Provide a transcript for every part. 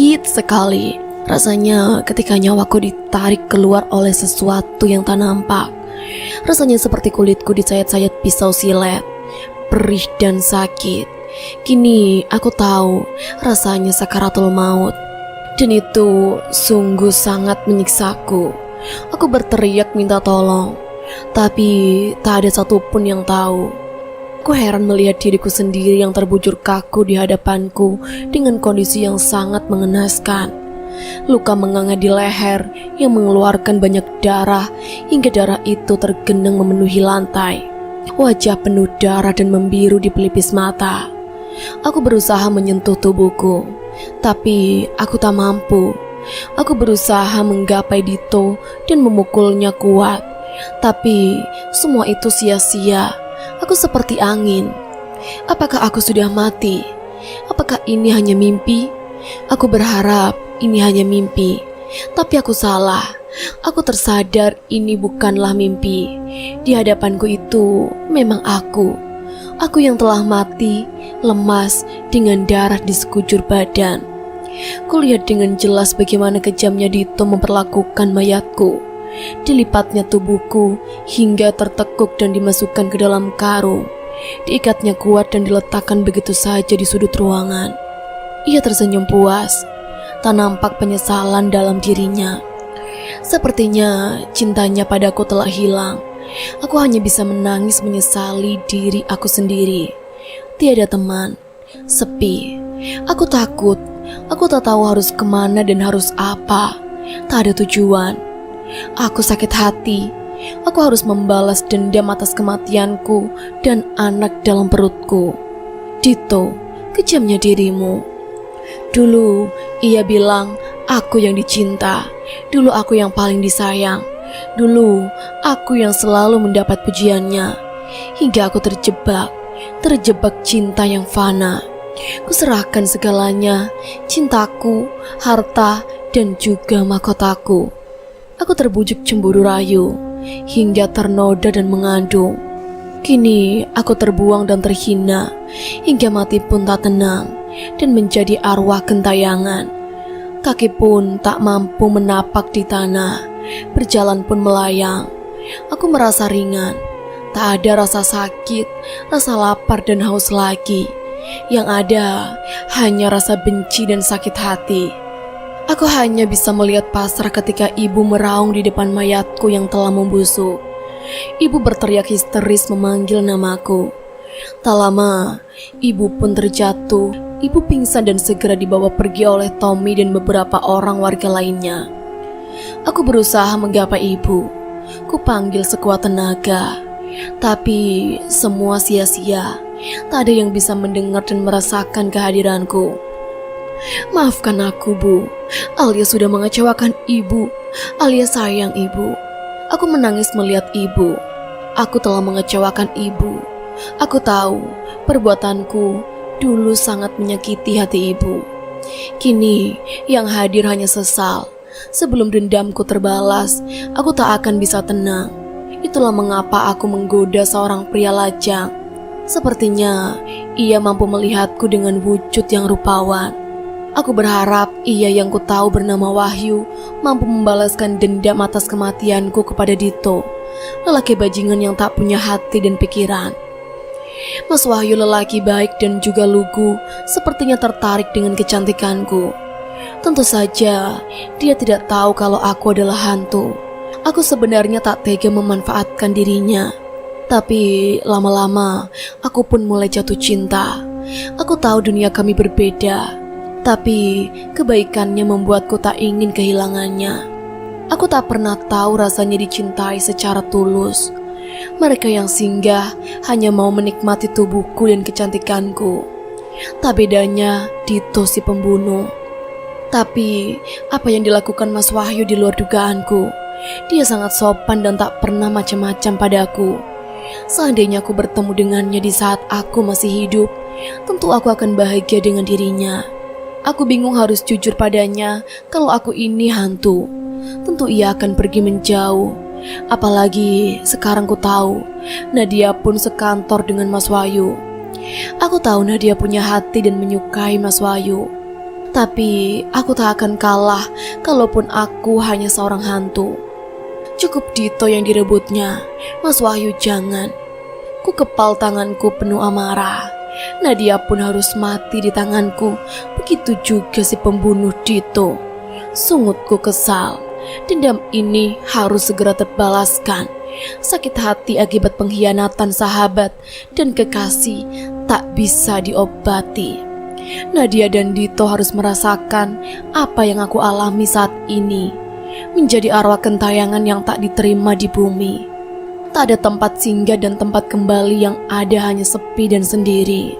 sakit sekali. Rasanya ketika nyawaku ditarik keluar oleh sesuatu yang tak nampak. Rasanya seperti kulitku disayat-sayat pisau silet, perih dan sakit. Kini aku tahu rasanya sakaratul maut. Dan itu sungguh sangat menyiksaku. Aku berteriak minta tolong, tapi tak ada satupun yang tahu. Aku heran melihat diriku sendiri yang terbujur kaku di hadapanku dengan kondisi yang sangat mengenaskan. Luka menganga di leher yang mengeluarkan banyak darah hingga darah itu tergenang memenuhi lantai. Wajah penuh darah dan membiru di pelipis mata. Aku berusaha menyentuh tubuhku, tapi aku tak mampu. Aku berusaha menggapai Dito dan memukulnya kuat, tapi semua itu sia-sia. Aku seperti angin. Apakah aku sudah mati? Apakah ini hanya mimpi? Aku berharap ini hanya mimpi, tapi aku salah. Aku tersadar ini bukanlah mimpi. Di hadapanku itu memang aku. Aku yang telah mati, lemas dengan darah di sekujur badan. Kulihat dengan jelas bagaimana kejamnya Dito memperlakukan mayatku. Dilipatnya tubuhku hingga tertekuk dan dimasukkan ke dalam karung. Diikatnya kuat dan diletakkan begitu saja di sudut ruangan. Ia tersenyum puas. Tak nampak penyesalan dalam dirinya. Sepertinya cintanya padaku telah hilang. Aku hanya bisa menangis menyesali diri aku sendiri. Tiada teman, sepi. Aku takut. Aku tak tahu harus kemana dan harus apa. Tak ada tujuan. Aku sakit hati. Aku harus membalas dendam atas kematianku dan anak dalam perutku. Dito, kejamnya dirimu. Dulu ia bilang aku yang dicinta. Dulu aku yang paling disayang. Dulu aku yang selalu mendapat pujiannya. Hingga aku terjebak cinta yang fana. Kuserahkan segalanya, cintaku, harta, dan juga mahkotaku. Aku terbujuk cemburu rayu, hingga ternoda dan mengandung. Kini aku terbuang dan terhina, hingga mati pun tak tenang, dan menjadi arwah gentayangan. Kaki pun tak mampu menapak di tanah, berjalan pun melayang. Aku merasa ringan, tak ada rasa sakit, rasa lapar dan haus lagi. Yang ada hanya rasa benci dan sakit hati. Aku hanya bisa melihat pasrah ketika ibu meraung di depan mayatku yang telah membusuk. Ibu berteriak histeris memanggil namaku. Tak lama, ibu pun terjatuh. Ibu pingsan dan segera dibawa pergi oleh Tommy dan beberapa orang warga lainnya. Aku berusaha menggapai ibu. Kupanggil sekuat tenaga, tapi semua sia-sia. Tak ada yang bisa mendengar dan merasakan kehadiranku. Maafkan aku, Bu. Alia sudah mengecewakan ibu. Alia sayang ibu. Aku menangis melihat ibu. Aku telah mengecewakan ibu. Aku tahu perbuatanku dulu sangat menyakiti hati ibu. Kini yang hadir hanya sesal. Sebelum dendamku terbalas, aku tak akan bisa tenang. Itulah mengapa aku menggoda seorang pria lajang. Sepertinya ia mampu melihatku dengan wujud yang rupawan. Aku berharap ia yang ku tahu bernama Wahyu mampu membalaskan dendam atas kematianku kepada Dito, lelaki bajingan yang tak punya hati dan pikiran. Mas Wahyu lelaki baik dan juga lugu, sepertinya tertarik dengan kecantikanku. Tentu saja dia tidak tahu kalau aku adalah hantu. Aku sebenarnya tak tega memanfaatkan dirinya. Tapi lama-lama aku pun mulai jatuh cinta. Aku tahu dunia kami berbeda, tapi kebaikannya membuatku tak ingin kehilangannya. Aku tak pernah tahu rasanya dicintai secara tulus. Mereka yang singgah hanya mau menikmati tubuhku dan kecantikanku. Tak bedanya Dito si pembunuh. Tapi apa yang dilakukan Mas Wahyu di luar dugaanku. Dia sangat sopan dan tak pernah macam-macam padaku. Seandainya aku bertemu dengannya di saat aku masih hidup, tentu aku akan bahagia dengan dirinya. Aku bingung harus jujur padanya kalau aku ini hantu. Tentu ia akan pergi menjauh. Apalagi sekarang ku tahu Nadia pun sekantor dengan Mas Wahyu. Aku tahu Nadia punya hati dan menyukai Mas Wahyu. Tapi aku tak akan kalah kalaupun aku hanya seorang hantu. Cukup Dito yang direbutnya, Mas Wahyu jangan. Ku kepal tanganku penuh amarah. Nadia pun harus mati di tanganku. Begitu juga si pembunuh Dito. Sungutku kesal. Dendam ini harus segera terbalaskan. Sakit hati akibat pengkhianatan sahabat dan kekasih tak bisa diobati. Nadia dan Dito harus merasakan apa yang aku alami saat ini. Menjadi arwah gentayangan yang tak diterima di bumi. Tak ada tempat singgah dan tempat kembali, yang ada hanya sepi dan sendiri.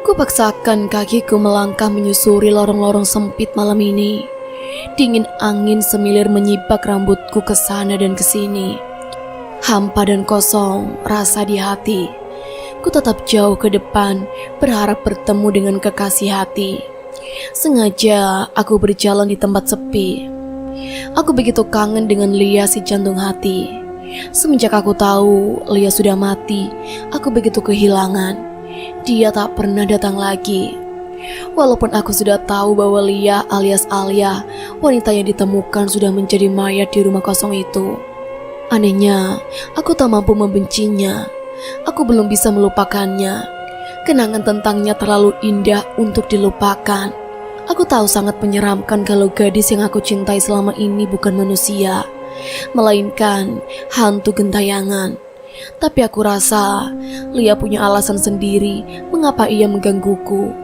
Kupaksakan kakiku melangkah menyusuri lorong-lorong sempit malam ini. Dingin angin semilir menyibak rambutku ke sana dan ke sini. Hampa dan kosong rasa di hati. Ku tetap jauh ke depan, berharap bertemu dengan kekasih hati. Sengaja aku berjalan di tempat sepi. Aku begitu kangen dengan Lia, si jantung hati. Semenjak aku tahu Lia sudah mati, aku begitu kehilangan. Dia tak pernah datang lagi. Walaupun aku sudah tahu bahwa Lia alias Alia, wanita yang ditemukan, sudah menjadi mayat di rumah kosong itu. Anehnya, aku tak mampu membencinya. Aku belum bisa melupakannya. Kenangan tentangnya terlalu indah untuk dilupakan. Aku tahu sangat menyeramkan kalau gadis yang aku cintai selama ini bukan manusia, melainkan hantu gentayangan. Tapi aku rasa Lia punya alasan sendiri mengapa ia menggangguku.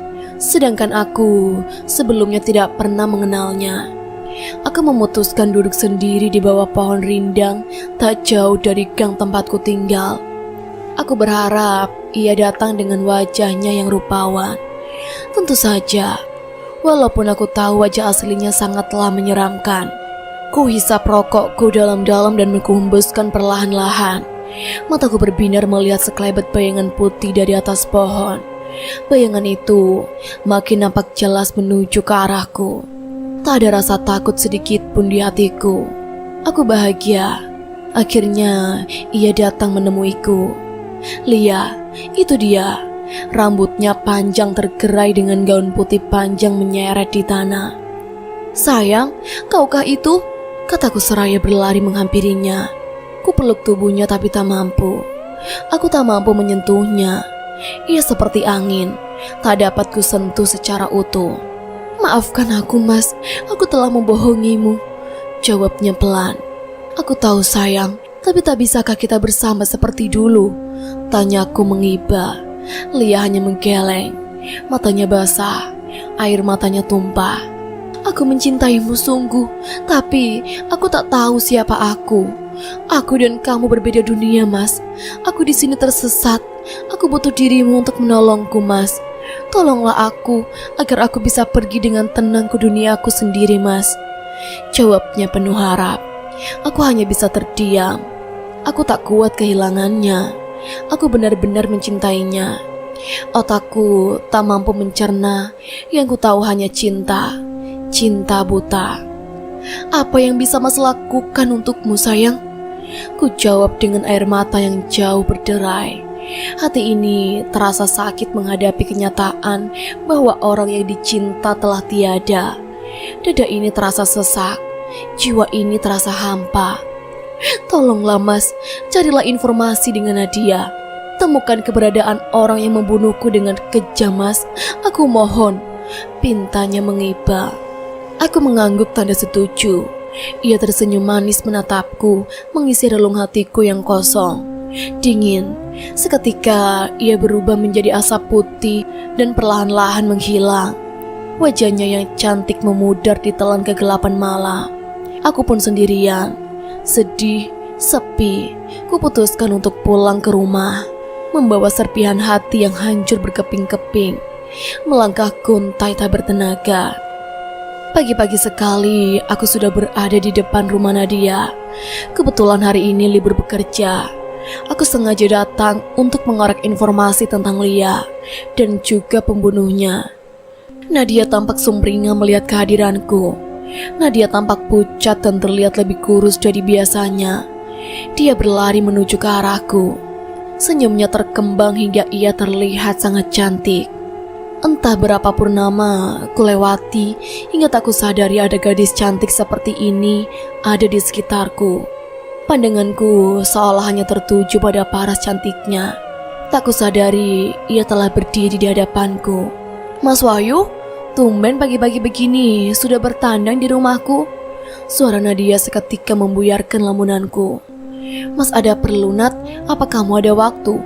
Sedangkan aku sebelumnya tidak pernah mengenalnya. Aku memutuskan duduk sendiri di bawah pohon rindang tak jauh dari gang tempatku tinggal. Aku berharap ia datang dengan wajahnya yang rupawan. Tentu saja, walaupun aku tahu wajah aslinya sangatlah menyeramkan. Ku hisap rokokku dalam-dalam dan menghembuskan perlahan-lahan. Mataku berbinar melihat sekelebat bayangan putih dari atas pohon. Bayangan itu makin nampak jelas menuju ke arahku. Tak ada rasa takut sedikit pun di hatiku. Aku bahagia. Akhirnya ia datang menemuiku. Lia, itu dia. Rambutnya panjang tergerai dengan gaun putih panjang menyeret di tanah. Sayang, kaukah itu? Kataku seraya berlari menghampirinya. Ku peluk tubuhnya tapi tak mampu. Aku tak mampu menyentuhnya. Ia seperti angin, tak dapat ku sentuh secara utuh. Maafkan aku, Mas, aku telah membohongimu, jawabnya pelan. Aku tahu sayang, tapi tak bisakah kita bersama seperti dulu? Tanyaku mengiba. Lia hanya menggeleng. Matanya basah, air matanya tumpah. Aku mencintaimu sungguh, tapi aku tak tahu siapa aku. Aku dan kamu berbeda dunia, Mas. Aku di sini tersesat. Aku butuh dirimu untuk menolongku, Mas. Tolonglah aku agar aku bisa pergi dengan tenang ke duniaku sendiri, Mas. Jawabnya penuh harap. Aku hanya bisa terdiam. Aku tak kuat kehilangannya. Aku benar-benar mencintainya. Otakku tak mampu mencerna. Yang ku tahu hanya cinta. Cinta buta. Apa yang bisa Mas lakukan untukmu, sayang? Ku jawab dengan air mata yang jauh berderai. Hati ini terasa sakit menghadapi kenyataan bahwa orang yang dicinta telah tiada. Dada ini terasa sesak. Jiwa ini terasa hampa. Tolonglah, Mas, carilah informasi dengan Nadia. Temukan keberadaan orang yang membunuhku dengan kejam, Mas. Aku mohon. Pintanya mengiba. Aku mengangguk tanda setuju. Ia tersenyum manis menatapku, mengisi relung hatiku yang kosong. Dingin. Seketika ia berubah menjadi asap putih dan perlahan-lahan menghilang. Wajahnya yang cantik memudar di telan kegelapan malam. Aku pun sendirian. Sedih, sepi. Kuputuskan untuk pulang ke rumah, membawa serpihan hati yang hancur berkeping-keping. Melangkah guntai tak bertenaga. Pagi-pagi sekali aku sudah berada di depan rumah Nadia. Kebetulan hari ini libur bekerja. Aku sengaja datang untuk mengorek informasi tentang Lia dan juga pembunuhnya. Nadia tampak sumringah melihat kehadiranku. Nadia tampak pucat dan terlihat lebih kurus dari biasanya. Dia berlari menuju ke arahku. Senyumnya terkembang hingga ia terlihat sangat cantik. Entah berapa purnama ku lewati hingga tak ku sadari ada gadis cantik seperti ini ada di sekitarku. Pandanganku seolah hanya tertuju pada paras cantiknya. Tak ku sadari ia telah berdiri di hadapanku. "Mas Wahyu, tumben pagi-pagi begini sudah bertandang di rumahku." Suara Nadia seketika membuyarkan lamunanku. "Mas ada perlu, Nat? Apa kamu ada waktu?"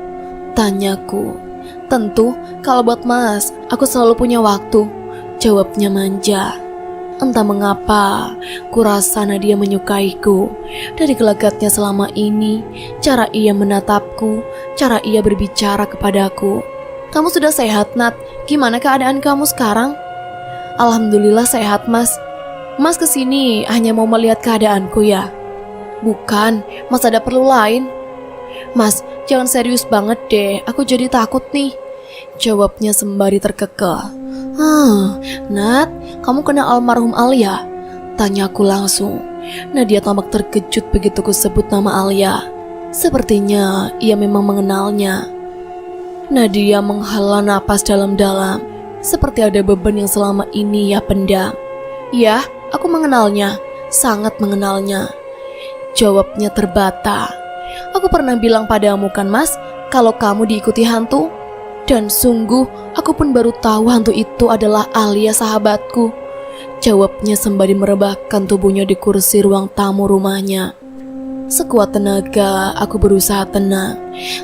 tanyaku. "Tentu, kalau buat Mas, aku selalu punya waktu," jawabnya manja. Entah mengapa, ku rasa Nadia menyukaiku. Dari gelagatnya selama ini, cara ia menatapku, cara ia berbicara kepadaku. "Kamu sudah sehat, Nat? Gimana keadaan kamu sekarang?" "Alhamdulillah sehat, Mas." "Mas kesini hanya mau melihat keadaanku ya?" "Bukan, Mas ada perlu lain." "Mas, jangan serius banget deh, aku jadi takut nih," jawabnya sembari terkekeh. "Nat, kamu kenal almarhum Alia?" tanyaku langsung. Nadia tampak terkejut begitu ku sebut nama Alia. Sepertinya ia memang mengenalnya. Nadia menghela napas dalam-dalam, seperti ada beban yang selama ini ia pendam. "Ya, aku mengenalnya, sangat mengenalnya," jawabnya terbata. "Aku pernah bilang padamu kan Mas, kalau kamu diikuti hantu? Dan sungguh aku pun baru tahu hantu itu adalah Alia sahabatku," jawabnya sembari merebahkan tubuhnya di kursi ruang tamu rumahnya. Sekuat tenaga aku berusaha tenang.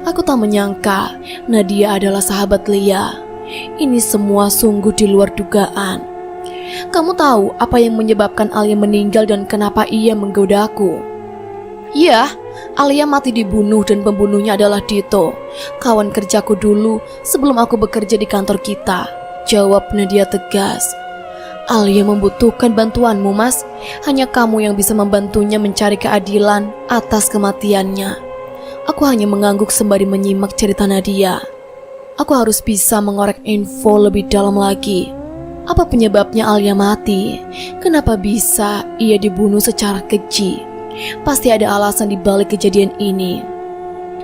Aku tak menyangka Nadia adalah sahabat Lia. Ini semua sungguh di luar dugaan. "Kamu tahu apa yang menyebabkan Alia meninggal dan kenapa ia menggodaku?" "Iya, Alia mati dibunuh dan pembunuhnya adalah Dito, kawan kerjaku dulu sebelum aku bekerja di kantor kita," jawab Nadia tegas. "Alia membutuhkan bantuanmu, Mas. Hanya kamu yang bisa membantunya mencari keadilan atas kematiannya." Aku hanya mengangguk sembari menyimak cerita Nadia. Aku harus bisa mengorek info lebih dalam lagi. Apa penyebabnya Alia mati? Kenapa bisa ia dibunuh secara keji? Pasti ada alasan di balik kejadian ini.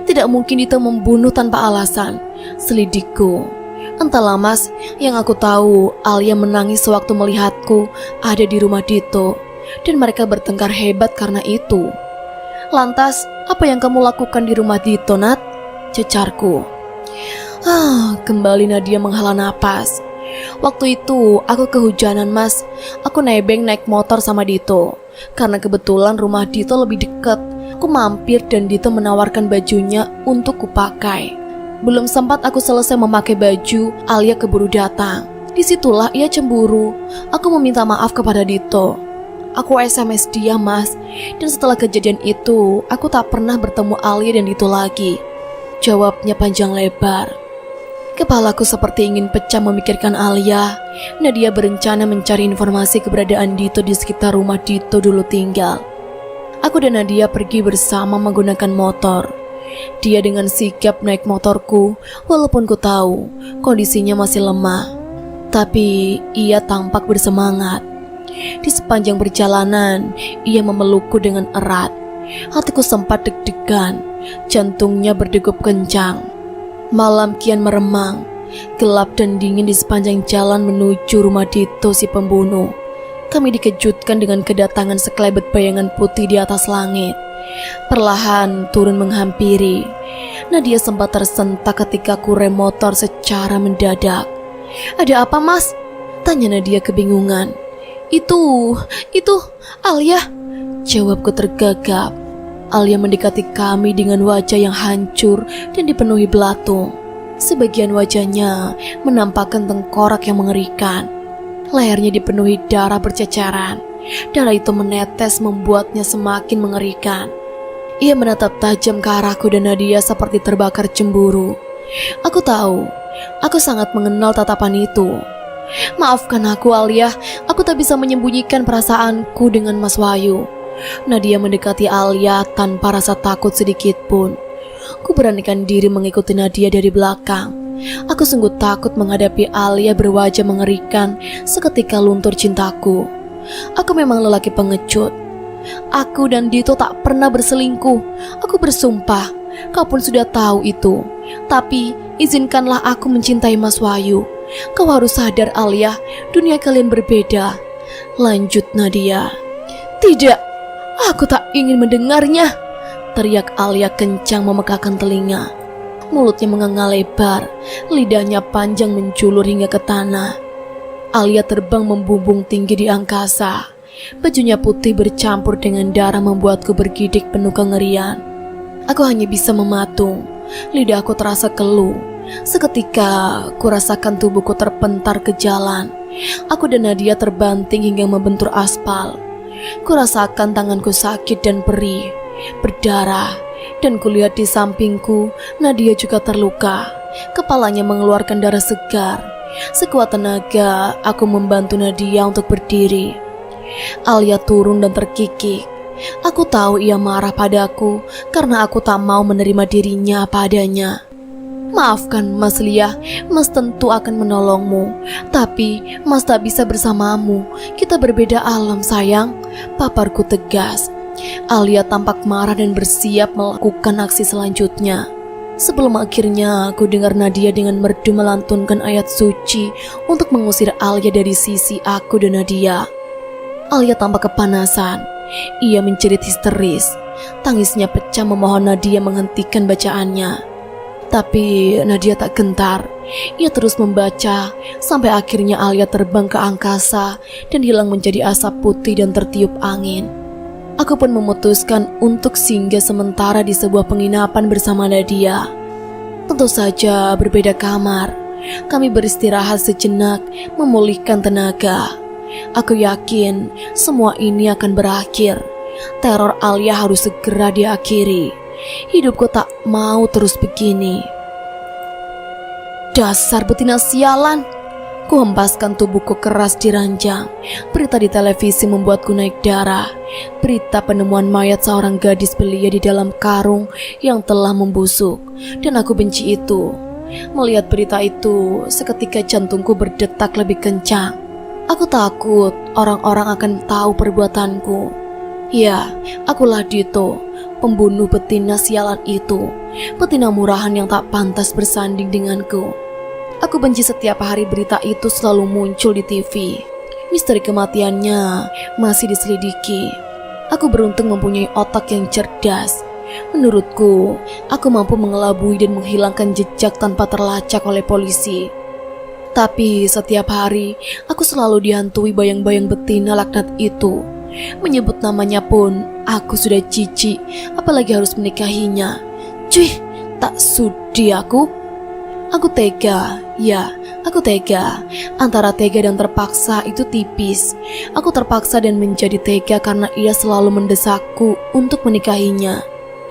Tidak mungkin Dito membunuh tanpa alasan, selidikku. Entahlah Mas, yang aku tahu Alia menangis sewaktu melihatku ada di rumah Dito, dan mereka bertengkar hebat karena itu. "Lantas, apa yang kamu lakukan di rumah Dito, Nat?" cecarku. Kembali Nadia menghela napas. "Waktu itu aku kehujanan Mas. Aku nebeng naik motor sama Dito. Karena kebetulan rumah Dito lebih dekat. Aku mampir dan Dito menawarkan bajunya untuk kupakai. Belum sempat aku selesai memakai baju, Alia keburu datang. Disitulah ia cemburu. Aku meminta maaf kepada Dito. Aku SMS dia Mas. Dan setelah kejadian itu, aku tak pernah bertemu Alia dan Dito lagi," jawabnya panjang lebar. Kepalaku seperti ingin pecah memikirkan Alia. Nadia berencana mencari informasi keberadaan Dito di sekitar rumah Dito dulu tinggal. Aku dan Nadia pergi bersama menggunakan motor. Dia dengan sigap naik motorku, walaupun ku tahu kondisinya masih lemah. Tapi ia tampak bersemangat. Di sepanjang perjalanan, ia memelukku dengan erat. Hatiku sempat deg-degan, jantungnya berdegup kencang. Malam kian meremang, gelap dan dingin di sepanjang jalan menuju rumah Dito si pembunuh. Kami dikejutkan dengan kedatangan sekelebet bayangan putih di atas langit. Perlahan turun menghampiri. Nadia sempat tersentak ketika ku rem motor secara mendadak. "Ada apa Mas?" tanya Nadia kebingungan. Itu Alia," jawabku tergagap. Alia mendekati kami dengan wajah yang hancur dan dipenuhi belatung. Sebagian wajahnya menampakkan tengkorak yang mengerikan. Lehernya dipenuhi darah berceceran. Darah itu menetes membuatnya semakin mengerikan. Ia menatap tajam ke arahku dan Nadia seperti terbakar cemburu. Aku tahu, aku sangat mengenal tatapan itu. "Maafkan aku Alia, aku tak bisa menyembunyikan perasaanku dengan Mas Wahyu." Nadia mendekati Alia tanpa rasa takut sedikit pun. Ku beranikan diri mengikuti Nadia dari belakang. Aku sungguh takut menghadapi Alia berwajah mengerikan seketika luntur cintaku. Aku memang lelaki pengecut. Aku dan Dito tak pernah berselingkuh. Aku bersumpah, kau pun sudah tahu itu. Tapi izinkanlah aku mencintai Mas Wahyu. Kau harus sadar Alia, dunia kalian berbeda. Lanjut Nadia. Tidak, aku tak ingin mendengarnya, teriak Alia kencang memegahkan telinga. Mulutnya menganga lebar, lidahnya panjang menjulur hingga ke tanah. Alia terbang membumbung tinggi di angkasa. Bajunya putih bercampur dengan darah membuatku bergidik penuh kengerian. Aku hanya bisa mematung, lidahku terasa keluh. Seketika ku rasakan tubuhku terpentar ke jalan. Aku dan Nadia terbanting hingga membentur aspal. Ku rasakan tanganku sakit dan perih, berdarah, dan kulihat di sampingku Nadia juga terluka. Kepalanya mengeluarkan darah segar. Sekuat tenaga aku membantu Nadia untuk berdiri. Alia turun dan terkikik. Aku tahu ia marah padaku karena aku tak mau menerima dirinya apa adanya. Maafkan Mas Lia, Mas tentu akan menolongmu. Tapi Mas tak bisa bersamamu. Kita berbeda alam sayang, paparku tegas. Alia tampak marah dan bersiap melakukan aksi selanjutnya. Sebelum akhirnya aku dengar Nadia dengan merdu melantunkan ayat suci untuk mengusir Alia dari sisi aku dan Nadia. Alia tampak kepanasan. Ia menjerit histeris. Tangisnya pecah memohon Nadia menghentikan bacaannya. Tapi Nadia tak gentar. Ia terus membaca sampai akhirnya Alia terbang ke angkasa dan hilang menjadi asap putih dan tertiup angin. Aku pun memutuskan untuk singgah sementara di sebuah penginapan bersama Nadia. Tentu saja berbeda kamar. Kami beristirahat sejenak, memulihkan tenaga. Aku yakin semua ini akan berakhir. Teror Alia harus segera diakhiri. Hidupku tak mau terus begini. Dasar betina sialan. Ku hempaskan tubuhku keras di ranjang. Berita di televisi membuatku naik darah. Berita penemuan mayat seorang gadis belia di dalam karung yang telah membusuk. Dan aku benci itu. Melihat berita itu, seketika jantungku berdetak lebih kencang. Aku takut orang-orang akan tahu perbuatanku. Ya, akulah Dito, pembunuh betina sialan itu. Betina murahan yang tak pantas bersanding denganku. Aku benci setiap hari berita itu selalu muncul di TV. Misteri kematiannya masih diselidiki. Aku beruntung mempunyai otak yang cerdas. Menurutku, aku mampu mengelabui dan menghilangkan jejak tanpa terlacak oleh polisi. Tapi setiap hari, aku selalu dihantui bayang-bayang betina laknat itu. Menyebut namanya pun, aku sudah jijik, apalagi harus menikahinya. Cuy, tak sudi aku. Aku tega, ya, aku tega. Antara tega dan terpaksa itu tipis. Aku terpaksa dan menjadi tega karena ia selalu mendesakku untuk menikahinya.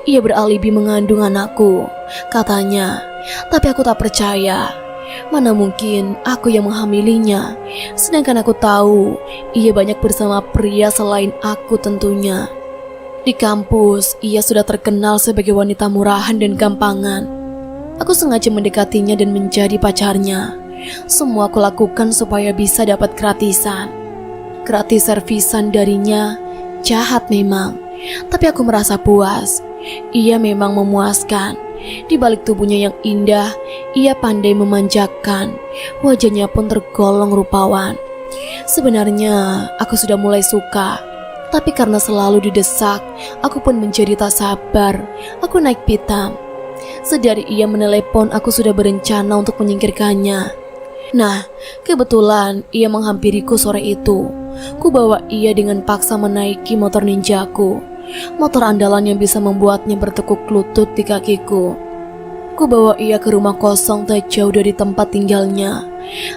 Ia beralibi mengandung anakku, katanya. Tapi aku tak percaya. Mana mungkin aku yang menghamilinya. Sedangkan aku tahu ia banyak bersama pria selain aku tentunya. Di kampus, ia sudah terkenal sebagai wanita murahan dan gampangan. Aku sengaja mendekatinya dan menjadi pacarnya. Semua aku lakukan supaya bisa dapat gratisan. Gratis servisan darinya, jahat memang. Tapi aku merasa puas. Ia memang memuaskan. Di balik tubuhnya yang indah, ia pandai memanjakan. Wajahnya pun tergolong rupawan. Sebenarnya aku sudah mulai suka. Tapi karena selalu didesak, aku pun menjadi tak sabar. Aku naik pitam. Sedari ia menelepon, aku sudah berencana untuk menyingkirkannya. Nah, kebetulan ia menghampiriku sore itu. Ku bawa ia dengan paksa menaiki motor ninjaku. Motor andalan yang bisa membuatnya bertekuk lutut di kakiku. Ku bawa ia ke rumah kosong tak jauh dari tempat tinggalnya.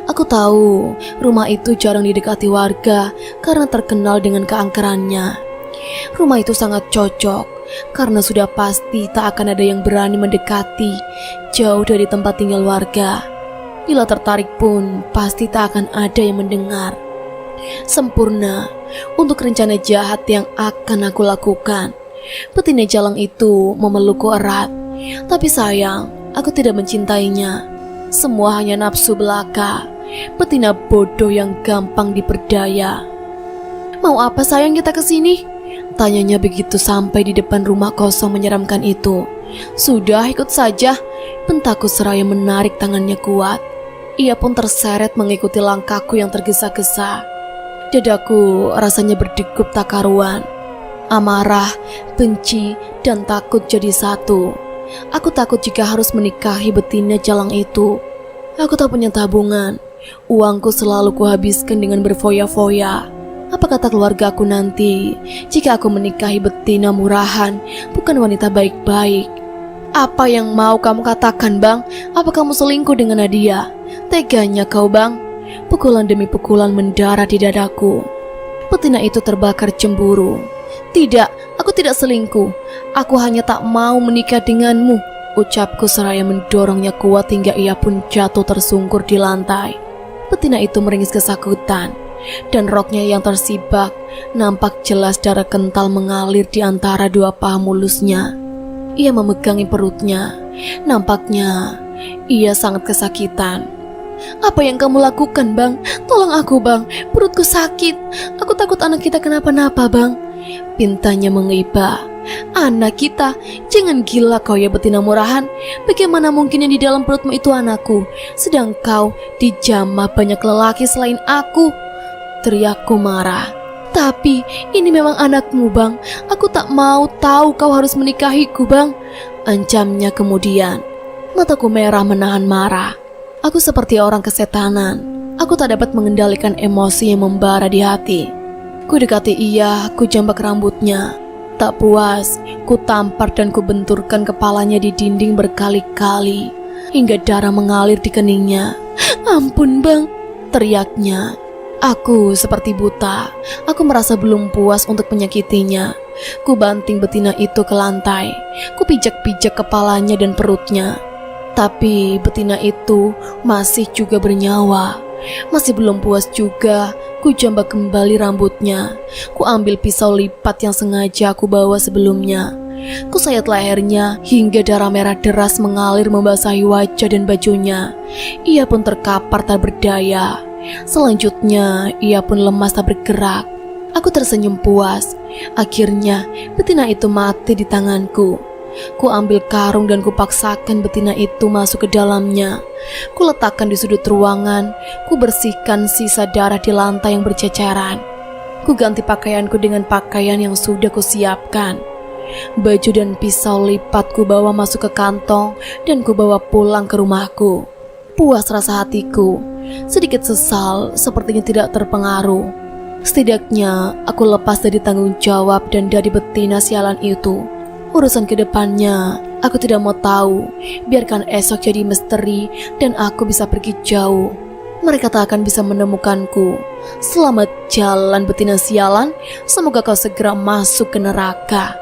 Aku tahu rumah itu jarang didekati warga karena terkenal dengan keangkerannya. Rumah itu sangat cocok karena sudah pasti tak akan ada yang berani mendekati jauh dari tempat tinggal warga. Bila tertarik pun pasti tak akan ada yang mendengar. Sempurna untuk rencana jahat yang akan aku lakukan. Betina jalang itu memelukku erat. Tapi sayang, aku tidak mencintainya. Semua hanya nafsu belaka. Betina bodoh yang gampang diperdaya. Mau apa sayang kita kesini? Tanyanya begitu sampai di depan rumah kosong menyeramkan itu. Sudah ikut saja, bentakku seraya menarik tangannya kuat. Ia pun terseret mengikuti langkahku yang tergesa-gesa. Dadaku rasanya berdegup tak karuan. Amarah, benci, dan takut jadi satu. Aku takut jika harus menikahi betina jalang itu. Aku tak punya tabungan. Uangku selalu kuhabiskan dengan berfoya-foya. Apa kata keluargaku nanti jika aku menikahi betina murahan, bukan wanita baik-baik? Apa yang mau kamu katakan, Bang? Apa kamu selingkuh dengan Nadia? Teganya kau, Bang. Pukulan demi pukulan mendarah di dadaku. Betina itu terbakar cemburu. Tidak, aku tidak selingkuh. Aku hanya tak mau menikah denganmu, ucapku seraya mendorongnya kuat hingga ia pun jatuh tersungkur di lantai. Betina itu meringis kesakitan, dan roknya yang tersibak nampak jelas darah kental mengalir di antara dua paha mulusnya. Ia memegangi perutnya. Nampaknya ia sangat kesakitan. Apa yang kamu lakukan, Bang? Tolong aku, Bang. Perutku sakit. Aku takut anak kita kenapa-napa, Bang. Pintanya mengiba. Anak kita? Jangan gila kau ya betina murahan. Bagaimana mungkin yang di dalam perutmu itu anakku, sedang kau dijamah banyak lelaki selain aku? Teriakku marah. Tapi ini memang anakmu, Bang. Aku tak mau tahu kau harus menikahiku, Bang. Ancamnya kemudian. Mataku merah menahan marah. Aku seperti orang kesetanan. Aku tak dapat mengendalikan emosi yang membara di hati. Ku dekati ia, ku jambak rambutnya. Tak puas, ku tampar dan ku benturkan kepalanya di dinding berkali-kali hingga darah mengalir di keningnya. Ampun, Bang, teriaknya. Aku seperti buta. Aku merasa belum puas untuk menyakitinya. Ku banting betina itu ke lantai. Ku pijak-pijak kepalanya dan perutnya. Tapi betina itu masih juga bernyawa. Masih belum puas juga, ku jambak kembali rambutnya. Ku ambil pisau lipat yang sengaja aku bawa sebelumnya. Ku sayat lehernya hingga darah merah deras mengalir membasahi wajah dan bajunya. Ia pun terkapar tak berdaya. Selanjutnya, ia pun lemas tak bergerak. Aku tersenyum puas. Akhirnya, betina itu mati di tanganku. Ku ambil karung dan ku paksakan betina itu masuk ke dalamnya. Ku letakkan di sudut ruangan. Ku bersihkan sisa darah di lantai yang berceceran. Ku ganti pakaianku dengan pakaian yang sudah ku siapkan. Baju dan pisau lipat ku bawa masuk ke kantong dan ku bawa pulang ke rumahku. Puas rasa hatiku. Sedikit sesal, sepertinya tidak terpengaruh. Setidaknya aku lepas dari tanggung jawab dan dari betina sialan itu. Urusan kedepannya, aku tidak mau tahu. Biarkan esok jadi misteri dan aku bisa pergi jauh. Mereka tak akan bisa menemukanku. Selamat jalan betina sialan. Semoga kau segera masuk ke neraka.